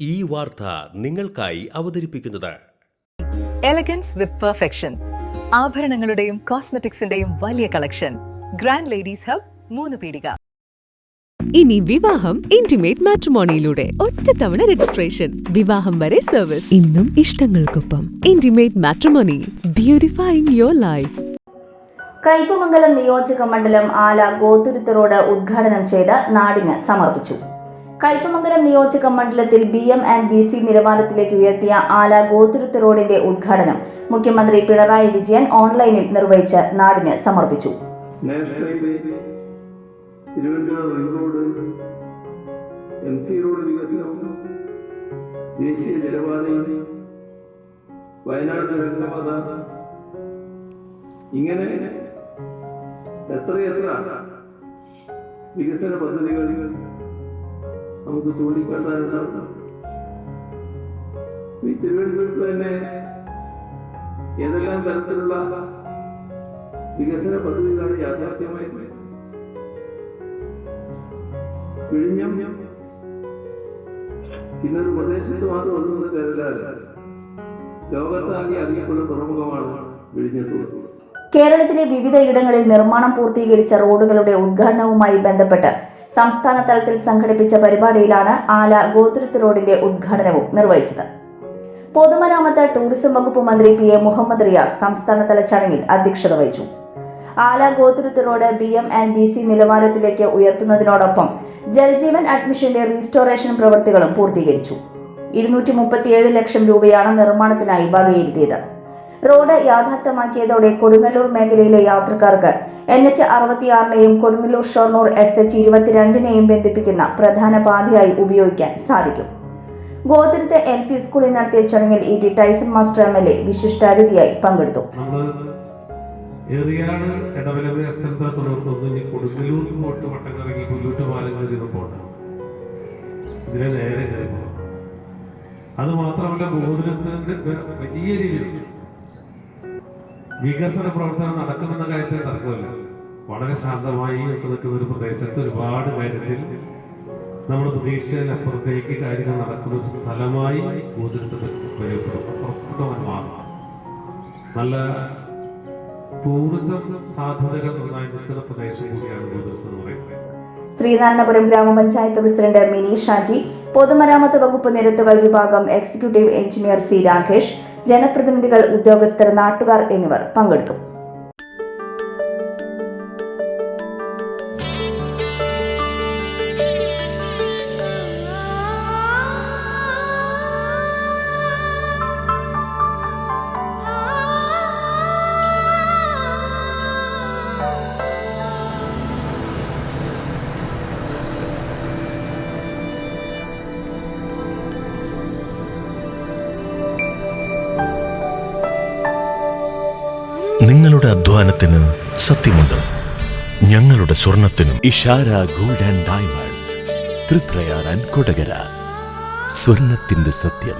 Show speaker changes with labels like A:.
A: ഈ വാർത്ത നിങ്ങൾക്കായി അവതരിപ്പിക്കുന്നത്
B: എലഗൻസ് വിത്ത് പെർഫെക്ഷൻ, ആഭരണങ്ങളുടെയും കോസ്മെറ്റിക്സിന്റെയും വലിയ കളക്ഷൻ. ഗ്രാൻഡ് ലേഡീസ് ഹബ്, 3 പീടിക.
C: ഇനി വിവാഹം ഇന്റിമേറ്റ് മാട്രിമോണിയിലൂടെ ഒറ്റത്തവണ രജിസ്ട്രേഷൻ, വിവാഹം വരെ സർവീസ്. ഇന്നും ഇഷ്ടങ്ങൾക്കൊപ്പം intimate matrimony, beautifying your life.
D: Kaipamangalam നിയോജക മണ്ഡലം ആല ഗോതുരുത്ത് റോഡ് ഉദ്ഘാടനം ചെയ്ത് നാടിന് സമർപ്പിച്ചു. കയ്പമംഗലം നിയോജക മണ്ഡലത്തിൽ BM&BC നിലവാരത്തിലേക്ക് ഉയർത്തിയ ആല ഗോതുരുത്ത് റോഡിന്റെ ഉദ്ഘാടനം മുഖ്യമന്ത്രി പിണറായി വിജയൻ ഓൺലൈനിൽ നിർവഹിച്ച് നാടിന് സമർപ്പിച്ചു.
E: ഇങ്ങനെ എത്രയെത്ര വികസന പദ്ധതികൾ നമുക്ക് ചൂണ്ടിക്കാട്ടാനുണ്ടാവും. ഈ തിരുവനന്തപുരത്ത് തന്നെ ഏതെല്ലാം തരത്തിലുള്ള വികസന പദ്ധതികളാണ് യാഥാർത്ഥ്യമായി വിഴിഞ്ഞം ഇന്നൊരു പ്രദേശത്ത് മാത്രം ഒതുങ്ങുന്ന കരുതലാൽ ലോകത്താകെ അറിയപ്പെടുന്ന തുറമുഖമാണ് വിഴിഞ്ഞത്തുള്ളത്.
D: കേരളത്തിലെ വിവിധ ഇടങ്ങളിൽ നിർമ്മാണം പൂർത്തീകരിച്ച റോഡുകളുടെ ഉദ്ഘാടനവുമായി ബന്ധപ്പെട്ട് സംസ്ഥാന തലത്തിൽ സംഘടിപ്പിച്ച പരിപാടിയിലാണ് ആല ഗോതുരുത്ത് റോഡിന്റെ ഉദ്ഘാടനവും നിർവഹിച്ചത്. പൊതുമരാമത്ത് ടൂറിസം വകുപ്പ് മന്ത്രി PA മുഹമ്മദ് റിയാസ് സംസ്ഥാനതല ചടങ്ങിൽ അധ്യക്ഷത വഹിച്ചു. ആല ഗോതുരുത്ത് റോഡ് BM&BC നിലവാരത്തിലേക്ക് ഉയർത്തുന്നതിനോടൊപ്പം ജൽജീവൻ അഡ്മിഷന്റെ റീസ്റ്റോറേഷൻ പ്രവൃത്തികളും പൂർത്തീകരിച്ചു. 237 ലക്ഷം രൂപയാണ് നിർമ്മാണത്തിനായി വകയിരുത്തിയത്. റോഡ് യാഥാർത്ഥ്യമാക്കിയതോടെ കൊടുങ്ങല്ലൂർ മേഖലയിലെ യാത്രക്കാർക്ക് NH66നെയും കൊടുങ്ങല്ലൂർ ഷൊർണൂർ SH22നെയും ബന്ധിപ്പിക്കുന്ന പ്രധാന പാതയായി ഉപയോഗിക്കാൻ സാധിക്കും. ഗോതുരുത്ത് LP സ്കൂളിൽ നടത്തിയ ചടങ്ങിൽ ET ടൈസൺ മാസ്റ്റർ MLA വിശിഷ്ടാതിഥിയായി പങ്കെടുത്തു.
F: അത് മാത്രമല്ല, ഗോതുരത്തിന്റെ വലിയ രീതിയിൽ വികസന പ്രവർത്തനം നടക്കുമെന്ന കാര്യത്തിൽ തർക്കമില്ല. വളരെ ശാന്തമായി ഒക്കെ നിൽക്കുന്ന ഒരു പ്രദേശത്ത് ഒരുപാട് കാര്യത്തിൽ നമ്മൾ പ്രതീക്ഷയിലപ്പുറത്തേക്ക് കാര്യങ്ങൾ നടക്കുന്ന ഒരു സ്ഥലമായി ഗോതുരത്ത് മാറും. നല്ല ടൂറിസം സാധ്യതകൾ നന്നായി നിൽക്കുന്ന പ്രദേശം കൂടിയാണ് ഗോതുരത്ത് എന്ന് പറയുന്നത്.
D: ശ്രീനാരായണപുരം ഗ്രാമപഞ്ചായത്ത് പ്രസിഡന്റ് മിനി ഷാജി, പൊതുമരാമത്ത് വകുപ്പ് നിരത്തുകൾ വിഭാഗം എക്സിക്യൂട്ടീവ് എഞ്ചിനീയർ C രാകേഷ്, ജനപ്രതിനിധികൾ, ഉദ്യോഗസ്ഥർ, നാട്ടുകാർ എന്നിവർ പങ്കെടുത്തു.
A: നിങ്ങളുടെ അധ്വാനത്തിന് സത്യമുണ്ട്, ഞങ്ങളുടെ സ്വർണത്തിനും. Ishara gold and diamonds, Triprayar and Kodakara. സ്വർണത്തിന്റെ സത്യം.